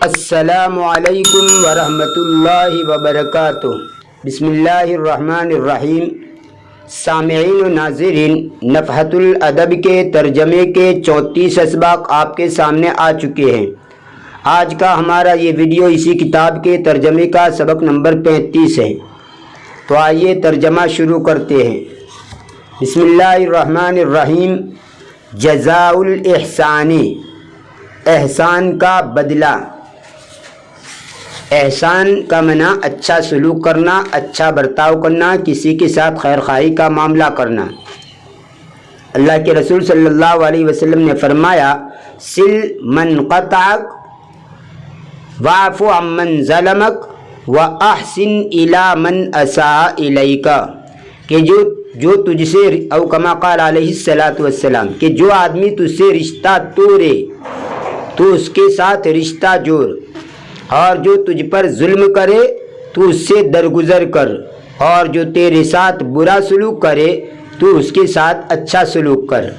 السلام علیکم ورحمۃ اللہ وبرکاتہ۔ بسم اللہ الرحمن الرحیم۔ سامعین و ناظرین، نفحۃ الادب کے ترجمے کے 34 اسباق آپ کے سامنے آ چکے ہیں۔ آج کا ہمارا یہ ویڈیو اسی کتاب کے ترجمے کا سبق نمبر 35 ہے۔ تو آئیے ترجمہ شروع کرتے ہیں۔ بسم اللہ الرحمن الرحیم۔ جزاء الاحسان، احسان کا بدلہ۔ احسان کا معنی اچھا سلوک کرنا، اچھا برتاؤ کرنا، کسی کے ساتھ خیر خواہی کا معاملہ کرنا۔ اللہ کے رسول صلی اللہ علیہ وسلم نے فرمایا، سل من قطعک واعف عمن ظلمک واحسن الی من اساء الیک، کہ جو تجھ سے او کما قال علیہ الصلوۃ والسلام، کہ جو آدمی تجھ سے رشتہ توڑے تو اس کے ساتھ رشتہ جوڑ، اور جو تجھ پر ظلم کرے تو اس سے درگزر کر، اور جو تیرے ساتھ برا سلوک کرے تو اس کے ساتھ اچھا سلوک کر۔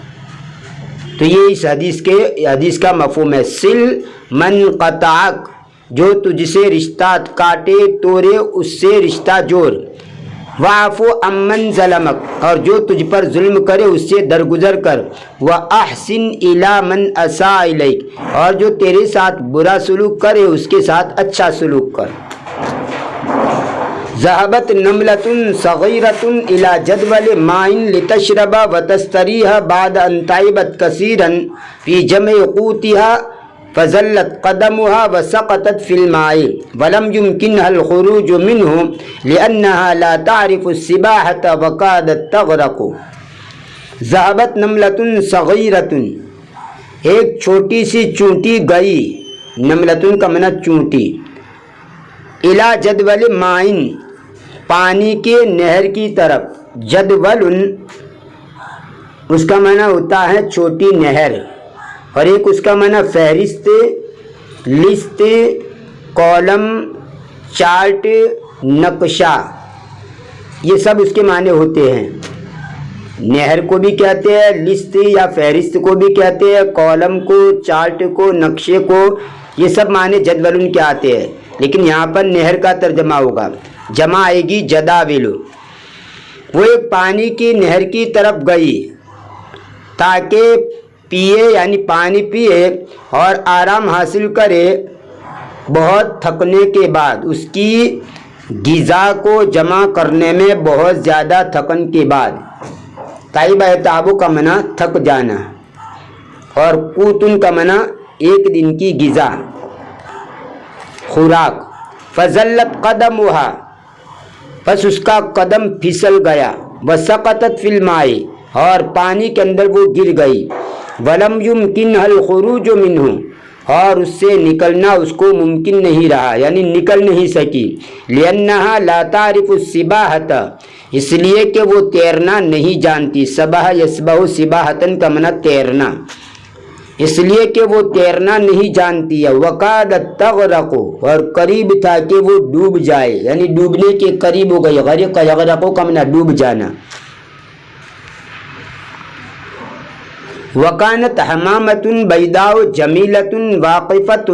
تو یہ اس حدیث کا مفہوم ہے۔ سل من قطعک، جو تجھ سے رشتہ کاٹے توڑے اس سے رشتہ جوڑ۔ واعف عمن ظلمک، اور جو تجھ پر ظلم کرے اس سے درگزر کر۔ واحسن الی من اساء الیک، اور جو تیرے ساتھ برا سلوک کرے اس کے ساتھ اچھا سلوک کر۔ ذهبت نملة صغيرة إلى جدول ماء لتشرب وتستريح بعد أن تعبت كثيرا في جمع قوتها، فزلت قدمها وسقطت في الماء ولم يمكنها الخروج منه لأنها لا تعرف السباحة وكادت تغرق۔ ذهبت نملة صغيرة، ایک چھوٹی سی چونٹی گئی، نملتن کا معنی چونٹی، الی جدول مائن، پانی کے نہر کی طرف، جدول اس کا معنی ہوتا ہے چھوٹی نہر، اور ایک اس کا معنی فہرست، لسٹ، کالم، چارٹ، نقشہ، یہ سب اس کے معنی ہوتے ہیں۔ نہر کو بھی کہتے ہیں، لسٹ یا فہرست کو بھی کہتے ہیں، کالم کو، چارٹ کو، نقشے کو، یہ سب معنی جدول کے آتے ہیں، لیکن یہاں پر نہر کا ترجمہ ہوگا، جمع آئے گی جداول۔ وہ ایک پانی کی نہر کی طرف گئی تاکہ پیے، یعنی پانی پیے اور آرام حاصل کرے، بہت تھکنے کے بعد، اس کی غذا کو جمع کرنے میں بہت زیادہ تھکن کے بعد۔ تائبہ تعبو کا معنی تھک جانا، اور قوتن کا معنی ایک دن کی غذا، خوراک۔ فزلت قدمها، پس اس کا قدم پھسل گیا، وسقطت فی الماء، اور پانی کے اندر وہ گر گئی، ولم یمکنها الخروج منہ، اور اس سے نکلنا اس کو ممکن نہیں رہا، یعنی نکل نہیں سکی، لأنها لا تعرف السباحة، اس لیے کہ وہ تیرنا نہیں جانتی، سبح یسبح سباحتن کا معنی تیرنا، اس لیے کہ وہ تیرنا نہیں جانتی ہے۔ وقادت تغرق، اور قریب تھا کہ وہ ڈوب جائے، یعنی ڈوبنے کے قریب ہو گئی، غرق یغرق کا معنی ڈوب جانا۔ وکانت حمامۃ بیضاء جمیلۃ واقفۃ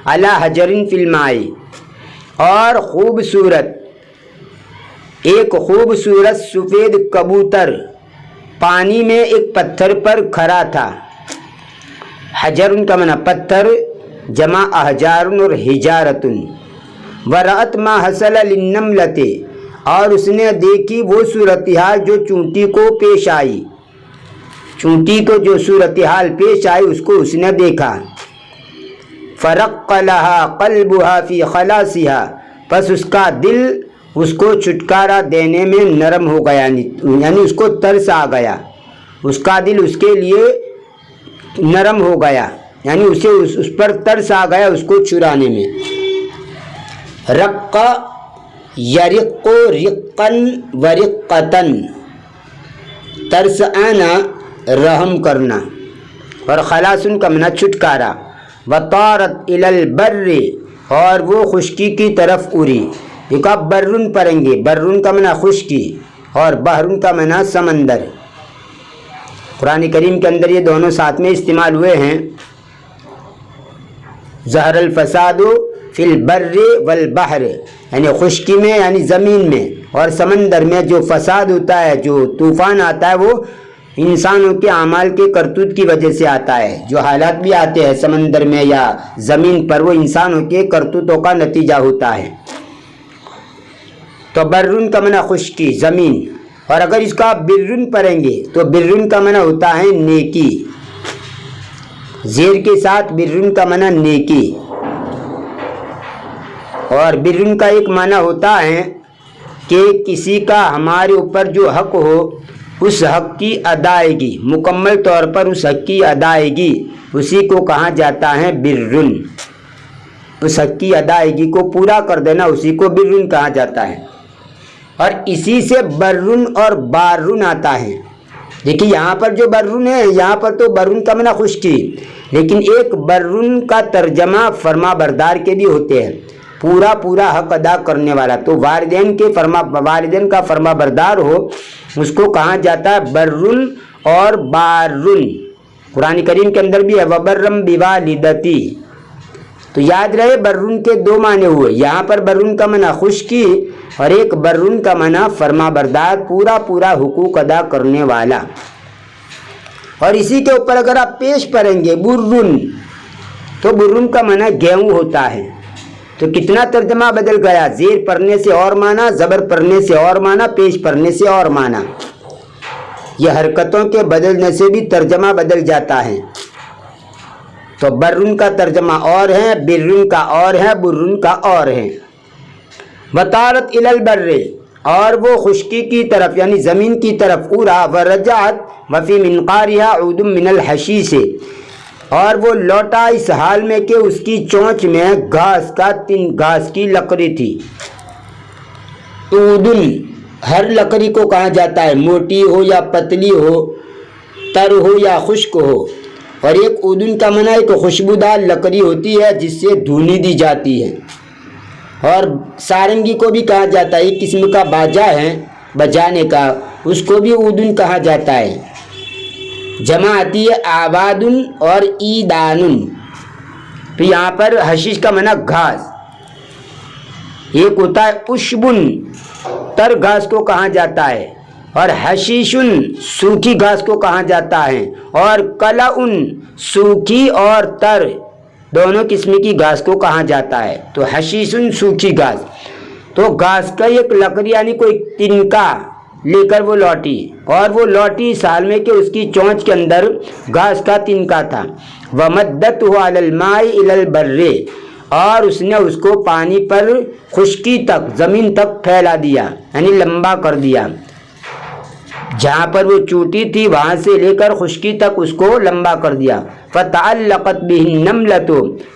علی حجر فی الماء، اور ایک خوبصورت سفید کبوتر پانی میں ایک پتھر پر کھڑا تھا۔ حجر کا معنی پتھر، جمع احجار اور حجارت۔ ورأت ما حصل للنملۃ، اور اس نے دیکھی وہ صورتحال جو چونٹی کو پیش آئی، چونٹی کو جو صورتحال پیش آئی اس کو اس نے دیکھا۔ فرق لها قلبها فی خلاصها، پس اس کا دل اس کو چھٹکارا دینے میں نرم ہو گیا، یعنی اس کو ترس آ گیا، اس کا دل اس کے لیے نرم ہو گیا، یعنی اسے اس پر ترس آ گیا اس کو چرانے میں۔ رق یرق رقن ورقتن، ترس آنا، رحم کرنا، اور خلاصن کا معنی چھٹکارا۔ وطارت الی البر، اور وہ خشکی کی طرف اڑی۔ دیکھو آپ برن پڑھیں گے، برن کا معنی خشکی اور بحرن کا معنی سمندر۔ قرآن کریم کے اندر یہ دونوں ساتھ میں استعمال ہوئے ہیں. ظہر الفساد فی البر والبحر، یعنی خشکی میں یعنی زمین میں اور سمندر میں جو فساد ہوتا ہے، جو طوفان آتا ہے، وہ انسانوں کے اعمال کے کرتوت کی وجہ سے آتا ہے. جو حالات بھی آتے ہیں سمندر میں یا زمین پر، وہ انسانوں کے کرتوتوں کا نتیجہ ہوتا ہے. تو برن کا معنی خشکی، زمین. اور اگر اس کو آپ برن پڑھیں گے تو برن کا معنی ہوتا ہے نیکی، زیر کے ساتھ برن کا معنی نیکی. اور برن کا ایک معنی ہوتا ہے کہ کسی کا ہمارے اوپر جو حق ہو اس حق کی ادائیگی، مکمل طور پر اس حق کی ادائیگی، اسی کو کہا جاتا ہے برن. اس حق کی ادائیگی کو پورا کر دینا اسی کو برن کہا جاتا ہے. اور اسی سے برن اور بارن آتا ہے. دیکھیے یہاں پر جو برن ہے، یہاں پر تو برن کا معنی خشکی، لیکن ایک برن کا ترجمہ فرما بردار کے بھی ہوتے ہیں، پورا حق ادا کرنے والا. تو والدین کا فرما بردار ہو اس کو کہا جاتا ہے برن اور بارن. قرآن کریم کے اندر بھی ہے وبرم بوالدتی. تو یاد رہے برن کے دو معنی ہوئے، یہاں پر برن کا معنی خشکی اور ایک برن کا معنی فرما بردار، پورا حقوق ادا کرنے والا. اور اسی کے اوپر اگر آپ پیش پڑھیں گے برن، تو برن کا معنی گیہوں ہوتا ہے. تو کتنا ترجمہ بدل گیا، زیر پڑھنے سے اور معنی، زبر پڑھنے سے اور معنی، پیش پڑھنے سے اور معنی. یہ حرکتوں کے بدلنے سے بھی ترجمہ بدل جاتا ہے. تو برن کا ترجمہ اور ہے، برن کا اور ہے، برن کا اور ہے. وطارت الی البر، اور وہ خشکی کی طرف یعنی زمین کی طرف اڑا. ورجعت وفی منقارها عود من الحشیش، اور وہ لوٹا اس حال میں کہ اس کی چونچ میں گھاس کی لکڑی تھی. عودن ہر لکڑی کو کہا جاتا ہے، موٹی ہو یا پتلی ہو، تر ہو یا خشک ہو. اور ایک عودن کا معنی ایک خوشبودار لکڑی ہوتی ہے جس سے دھونی دی جاتی ہے. اور سارنگی کو بھی کہا جاتا ہے، ایک قسم کا باجا ہے بجانے کا، اس کو بھی عودن کہا جاتا ہے. جمع آتی ہے آبادن اور ایدانن. تو یہاں پر حشیش کا معنی گھاس. ایک ہوتا ہے اشبن، تر گھاس کو کہا جاتا ہے، اور حشیشن سوکھی گھاس کو کہا جاتا ہے. اور کلعن سوکھی اور تر دونوں قسم کی گھاس کو کہا جاتا ہے. تو حشیشن سوکھی گھاس. تو گھاس کا ایک لکڑی یعنی کوئی تنکا لے کر وہ لوٹی، اور وہ لوٹی سال میں کہ اس کی چونچ کے اندر گھاس کا تنکا تھا. ومدته علی الماء الی البر، اور اس نے اس کو پانی پر خشکی تک، زمین تک پھیلا دیا یعنی لمبا کر دیا. جہاں پر وہ چوٹی تھی وہاں سے لے کر خشکی تک اس کو لمبا کر دیا. فتعلقت به النملة،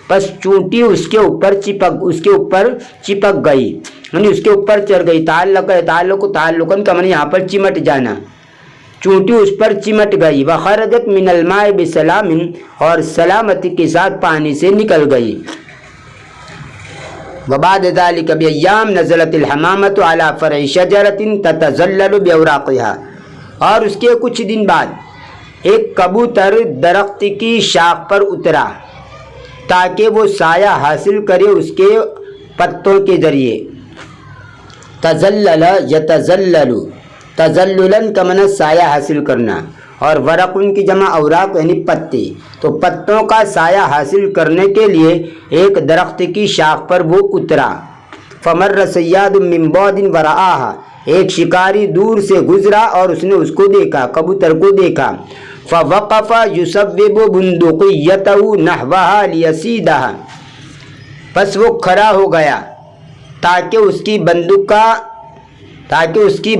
پس چونٹی اس کے اوپر چپک گئی یعنی اس کے اوپر چڑھ گئی. تعلقاً کا معنی یہاں پر چمٹ جانا، چونٹی اس پر چمٹ گئی. وخرجت من الماء بسلام، اور سلامتی کے ساتھ پانی سے نکل گئی. وبعد ذلك بأيام نزلت الحمامة على فرع شجرة تتزلل بأوراقها، اور اس کے کچھ دن بعد ایک کبوتر درخت کی شاخ پر اترا تاکہ وہ سایہ حاصل کرے اس کے پتوں کے ذریعے. تزلل یتزلل، تزللاً کا معنی سایہ حاصل کرنا، اور ورق ان کی جمع اوراق یعنی پتے. تو پتوں کا سایہ حاصل کرنے کے لیے ایک درخت کی شاخ پر وہ اترا. فمر صیاد من بعد ورآها، ایک شکاری دور سے گزرا اور اس نے اس کو دیکھا، کبوتر کو دیکھا. فوقف یصوب بندقیته نحوها لیصیدها، پس وہ کھڑا ہو گیا تاکہ اس کی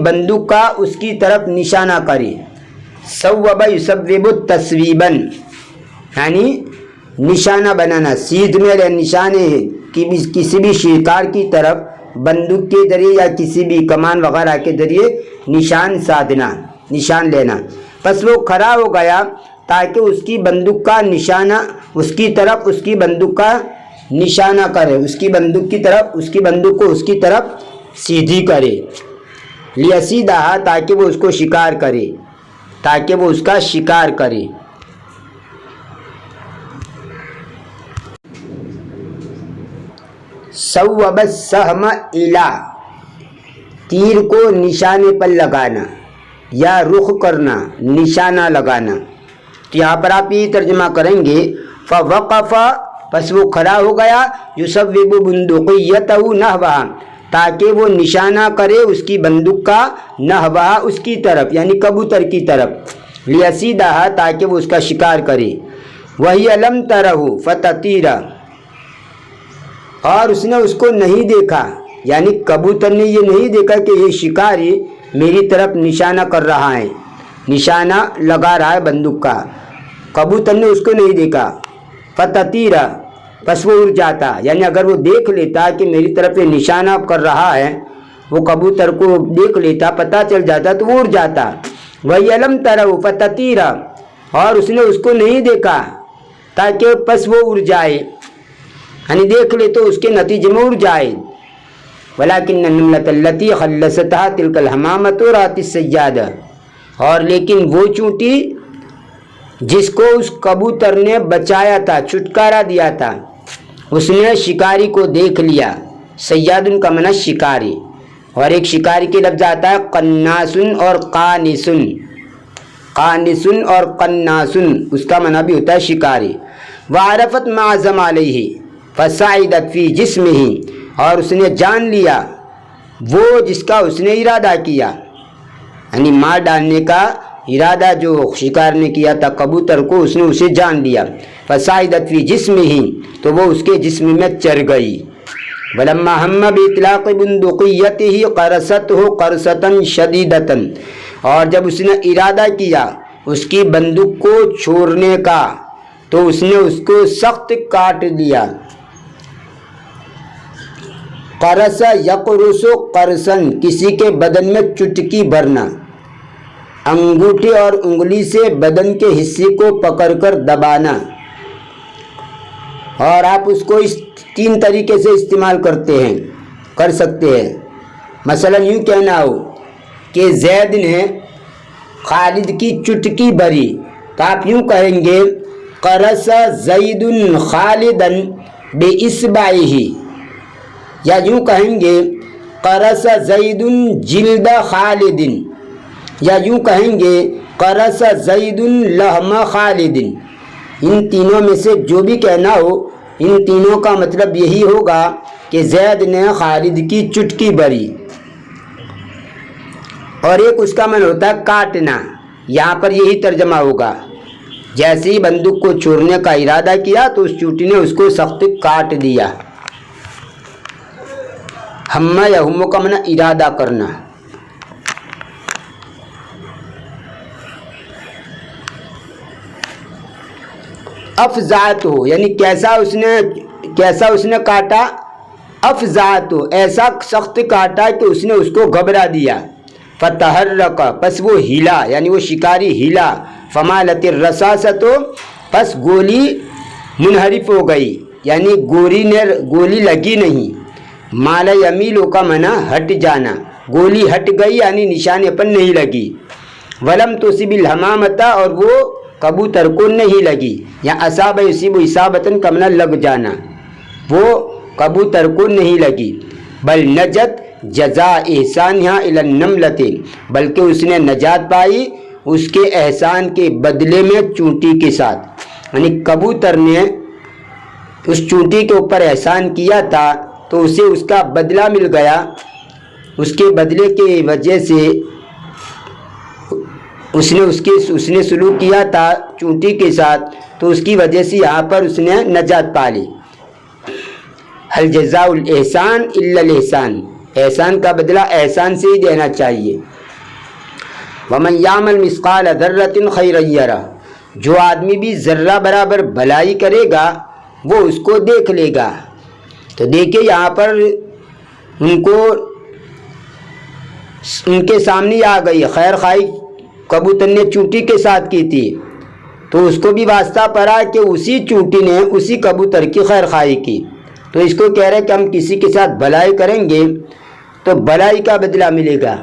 بندوق کا اس کی طرف نشانہ کرے. صوب یصوب تصویبا، یعنی نشانہ بنانا، سیدھ میں نشانے کسی بھی شکار کی طرف بندوق کے ذریعے یا کسی بھی کمان وغیرہ کے ذریعے نشان سادھنا، نشان لینا. پس وہ کھڑا ہو گیا تاکہ اس کی بندوق کا نشانہ اس کی طرف اس کی بندوق کا نشانہ کرے، اس کی بندوق کی طرف اس کی بندوق کو اس کی طرف سیدھی کرے. لیصیدها، تاکہ وہ اس کو شکار کرے. تاکہ وہ اس کا شکار کرے۔ صوب السہم الا، تیر کو نشانے پر لگانا یا رخ کرنا، نشانہ لگانا۔ تو یہاں پر آپ یہ ترجمہ کریں گے فوقف، پس وہ کھڑا ہو گیا، یصوب بندقیتہ نحوہا، تاکہ وہ نشانہ کرے اس کی بندوق کا، نحوہا اس کی طرف، یعنی کبوتر کی طرف، لیصیدہا تاکہ وہ اس کا شکار کرے۔ وہی لم ترہ فتطیر، اور اس نے اس کو نہیں دیکھا، یعنی کبوتر نے یہ نہیں دیکھا کہ یہ شکاری میری طرف نشانہ کر رہا ہے، نشانہ لگا رہا ہے بندوق کا، کبوتر نے اس کو نہیں دیکھا۔ فتطیر، پس وہ اڑ جاتا، یعنی اگر وہ دیکھ لیتا کہ میری طرف یہ نشانہ کر رہا ہے، وہ کبوتر کو دیکھ لیتا، پتہ چل جاتا تو وہ اڑ جاتا۔ وہی لم ترہ فتطیر، اور اس نے اس کو نہیں دیکھا تاکہ پس وہ اڑ جائے، یعنی دیکھ لے تو اس کے نتیجے میں اڑ جائے۔ ولیکن النملۃ التی خلصتھا تلک الحمامۃ رات الصیادہ، اور لیکن وہ چونٹی جس کو اس کبوتر نے بچایا تھا، چھٹکارا دیا تھا، اس نے شکاری کو دیکھ لیا۔ صیاد کا معنی شکاری، اور ایک شکاری کے لفظ آتا ہے قناسن اور قانسن، قانسن اور قناسن، اس کا معنی بھی ہوتا ہے شکاری۔ وعرفت ما عزم علیہ فصعدت فی جسمہ، اور اس نے جان لیا وہ جس کا اس نے ارادہ کیا، یعنی مار ڈالنے کا ارادہ جو شکار نے کیا تھا کبوتر کو، اس نے اسے جان لیا۔ فصعدت فی جسمہ، تو وہ اس کے جسم میں چڑھ گئی۔ ولما ہم باطلاق بندقیتہ قرصتہ قرصۃ شدیدۃ، اور جب اس نے ارادہ کیا اس کی بندوق کو چھوڑنے کا تو اس نے اس کو سخت کاٹ دیا۔ قرص یقرص قرصن، کسی کے بدن میں چٹکی بھرنا، انگوٹھے اور انگلی سے بدن کے حصے کو پکڑ کر دبانا، اور آپ اس کو اس 3 طریقے سے استعمال کر سکتے ہیں۔ مثلا یوں کہنا ہو کہ زید نے خالد کی چٹکی بھری، تو آپ یوں کہیں گے قرص زید خالدا باصبعہ، یا یوں کہیں گے قرص زید جلد خالد، یا یوں کہیں گے قرص زید لحم خالد۔ ان تینوں میں سے جو بھی کہنا ہو، ان تینوں کا مطلب یہی ہوگا کہ زید نے خالد کی چٹکی بھری۔ اور ایک اس کا معنی ہوتا ہے کاٹنا، یہاں پر یہی ترجمہ ہوگا، جیسے ہی بندوق کو چھوڑنے کا ارادہ کیا تو اس چوٹی نے اس کو سخت کاٹ دیا۔ ہمہ یا ہمو کا معنی ارادہ کرنا۔ افزعت ہو، یعنی کیسا اس نے کاٹا، افزعت ہو، ایسا سخت کاٹا کہ اس نے اس کو گھبرا دیا۔ فتحرک، پس وہ ہلا، یعنی وہ شکاری ہلا۔ فمالت الرصاصۃ، پس گولی منحرف ہو گئی، یعنی گولی لگی نہیں۔ مال یمیلو کا معنی ہٹ جانا، گولی ہٹ گئی یعنی نشانے پر نہیں لگی۔ ولم تصب الحمامۃ، اور وہ کبوتر کو نہیں لگی، یا اصاب یصیب اصابۃ کا معنی لگ جانا، وہ کبوتر کو نہیں لگی۔ بل نجت جزاء احسانہا الی النملۃ، بلکہ اس نے نجات پائی اس کے احسان کے بدلے میں چونٹی کے ساتھ، یعنی کبوتر نے اس چونٹی کے اوپر احسان کیا تھا تو اسے اس کا بدلہ مل گیا، اس کے بدلے کی وجہ سے اس نے سلوک کیا تھا چونٹی کے ساتھ، تو اس کی وجہ سے یہاں پر اس نے نجات پا لی۔ هل جزاء الاحسان الا الاحسان، احسان کا بدلہ احسان سے ہی دینا چاہیے۔ ومن یعمل مثقال ذرۃ خیرا یرہ، جو آدمی بھی ذرہ برابر بھلائی کرے گا وہ اس کو دیکھ لے گا۔ تو دیکھیں یہاں پر ان کے سامنے آ گئی خیر خواہی کبوتر نے چونٹی کے ساتھ کی تھی، تو اس کو بھی واسطہ پڑا کہ اسی چونٹی نے اسی کبوتر کی خیر خواہی کی، تو اس کو کہہ رہے کہ ہم کسی کے ساتھ بھلائی کریں گے تو بھلائی کا بدلہ ملے گا،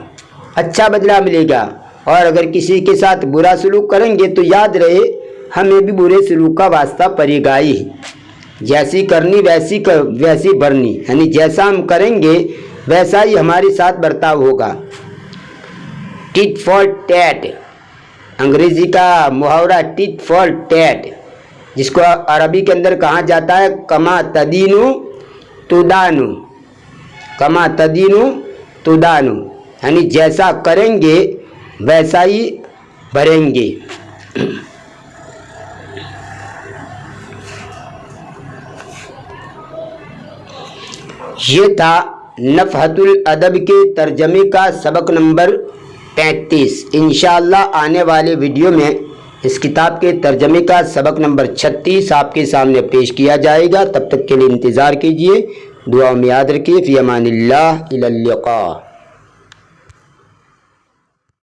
اچھا بدلہ ملے گا، اور اگر کسی کے ساتھ برا سلوک کریں گے تو یاد رہے ہمیں بھی برے سلوک کا واسطہ پڑے گا ہی. جیسی کرنی ویسی بھرنی، یعنی جیسا ہم کریں گے ویسا ہی ہمارے ساتھ برتاؤ ہوگا. ٹٹ فار ٹیٹ، انگریزی کا محاورہ ٹٹ فار ٹیٹ، جس کو عربی کے اندر کہا جاتا ہے کما تدینو تدانو. کما تدینو تدانو، یعنی جیسا کریں گے ویسا ہی بھریں گے. یہ تھا نفحۃ الادب کے ترجمے کا سبق نمبر 35. انشاءاللہ آنے والے ویڈیو میں اس کتاب کے ترجمے کا سبق نمبر 36 آپ کے سامنے پیش کیا جائے گا. تب تک کے لیے انتظار کیجیے. دعا میں یاد رکھیے. فی امان اللہ، الی اللقاء.